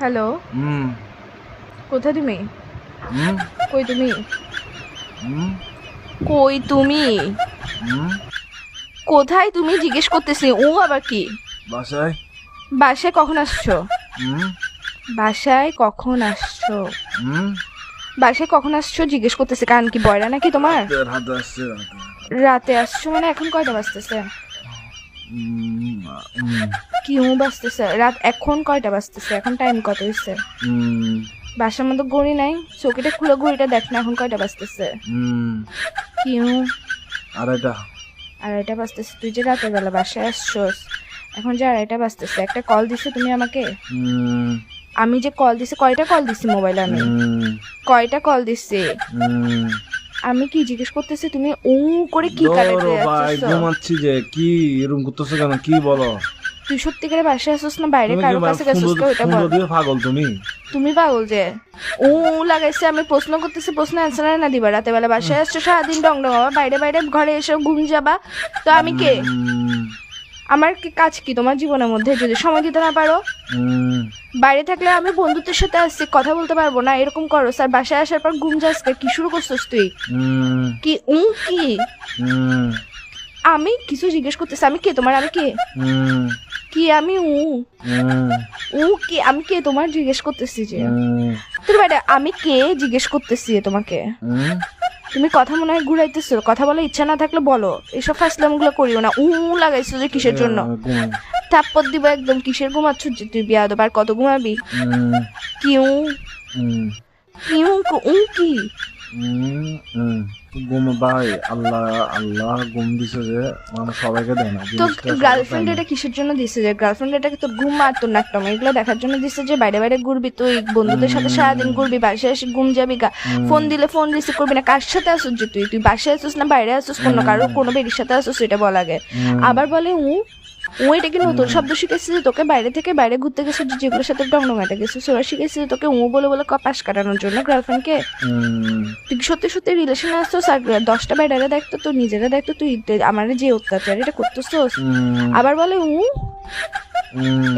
Hello, হুম কোথায় তুমি? হুম কই তুমি? হুম কই তুমি? হুম কোথায় তুমি জিজ্ঞেস করতেছি। ও আবার কি? বাসায়। বাসায় কখন আসছো? হুম বাসায় কখন আসছো? হুম বাসায় কখন আসছো জিজ্ঞেস করতেছি। কারণ কি বয়রা নাকি তোমার? হাতে আসছে রাতে। রাতে আসছো মানে এখন কয়টা বাজতেছে? হুম হুম কি বাজতেছে? রাত এখন কয়টা বাজতেছে? এখন টাইম কত হয়েছে? হুম বাসার মধ্যে ঘড়ি নাই? চৌকিটা খুলে ঘড়িটা দেখ না এখন কয়টা বাজতেছে? হুম কি আড়াইটা। আড়াইটা বাজতেছে? তুই যে রাতের বেলা বাসায় আসছোস, এখন যে আড়াইটা বাজতেছে, একটা কল দিছো তুমি আমাকে? হুম আমি যে কল দিছি, কয়টা কল দিছি মোবাইলে আমি? হুম কয়টা কল দিছি? হুম আমি কি জিজ্ঞেস করতেছি, তুমি উ করে কি কাটাতে ধরো ভাই, যাচ্ছ? ঘুমাচ্ছি যে। কি এরকম করতেছো কেন? কি বলো? তুই সত্যি করে বাসায় আসছিস না বাইরে তুমি কি কারো কাছে গেছিস তো ওইটা ফুন্ডো বল। দিয়ে পাগল তুমি? তুমি পাগল যে উ লাগাইছে, আমি প্রশ্ন করতেছি, প্রশ্ন অ্যান্সার না দিবা? রাতে বেলা বাসায় আসছো, সারাদিন ডং ডং আবার বাইরে বাইরে ঘরে এসে ঘুম যাবা, তো আমি কে? হুম আমার কি কাজ কি তোমার জীবনের মধ্যে যদি সময় দিতে না পারো? হুম বাইরে থাকলে আমি বন্ধুদের সাথে আসছি, কথা বলতে পারবো না এরকম করো স্যার? বাসায় আসার পর ঘুম যাস কি শুরু করছিস তুই? হুম কি কি? হুম আমি কিছু জিজ্ঞেস করতেছি, আমি কে তোমার? আমি কে? হুম কি আমি হুম কি আমি কে তোমার জিজ্ঞেস করতেছি যে? হুম তুমি বাইরে আমি কে জিজ্ঞেস করতেছি তোমাকে? হুম তুমি কথা মনে হয় ঘুরাইতেছো, কথা বলার ইচ্ছা না থাকলে বলো, এসব ফাসলাম গুলো করিও না। লাগাইছো যে কিসের জন্য? ঘুমাই। থাপ্পড় দিব একদম। কিসের ঘুমাচ্ছ যে তুই? বিয়াদব, আর কত ঘুমাবি? হুম কি হুম কি কি? হুম ঘুম ভাই, আল্লাহ আল্লাহ ঘুম দিছে যে, মানে সবাইকে দেয় না তো জিনিসটা, সবাই গার্লফ্রেন্ড পায় না। এটা কিসের জন্য দিছে? যে গার্লফ্রেন্ড এটাকে তোর ঘুম আর তোর নাট্যম এগুলো দেখার জন্য দিছে, যে বাইরে বাইরে ঘুরবি তুই, বন্ধুদের সাথে সারাদিন ঘুরবি, বাসায় এসে ঘুম যাবি, ফোন দিলে ফোন রিসিভ করবি না। কার সাথে আসুস যে তুই? তুই বাসায় আসুস না বাইরে আসুস? কোনো বেরির সাথে আসুস? এটা বল আগে। আবার বলে এটা কি নতুন শব্দ শিখেছিস যে তোকে বাইরে থেকে বাইরে ঘুরতে গেছিস, যেগুলোর সাথে ডংডঙাতে গেছিস ওরা শিখেছিস তোকে বলে বলে পাশ কাটানোর জন্য গার্লফ্রেন্ডকে? তুই কি সত্যি সত্যি রিলেশনে আসছিস? আর 10টা বাইরে দেখতো, তোর নিজেরা দেখতো, তুই আমার যে অত্যাচার এটা করতেছিস। আবার বলে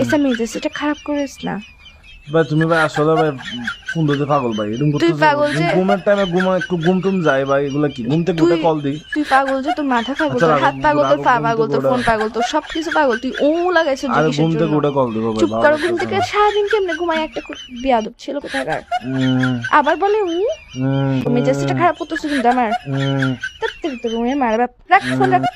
এসা মেজাজ এটা খারাপ করিস না ভাই। তুমি ভাই আসলে ভাই সুন্দরতে পাগল ভাই, এরকম তুই করতেছো। পাগল যে ঘুমের টাইমে একটু ঘুম টুম যায় ভাই, এগুলা কি? ঘুম থেকে উঠে কল দিই। তুই পাগল যে তোর মাথা পাগল, আচ্ছা তোর রাখো, হাত পাগল, তোর পা ঘুম পাগল, থেকে তোর উঠে। ফোন পাগল, তোর সবকিছু পাগল। তুই লাগাইছো যে আরে কিসের ঘুম জন্য? থেকে উঠে কল দিব ভাই, চুপ ভালো করো, ঘুম লাগতেছে থেকে না। সারাদিন কেমনে ঘুমায় একটা বিয়াদব ছিল কোথাকার। উম, আবার বলে উম, মেজাজটা খারাপ করতেছো কিন্তু আমার। উম, তাড়াতাড়ি তোর রুমে মারবা। রাখ ফোন রাখ। উম।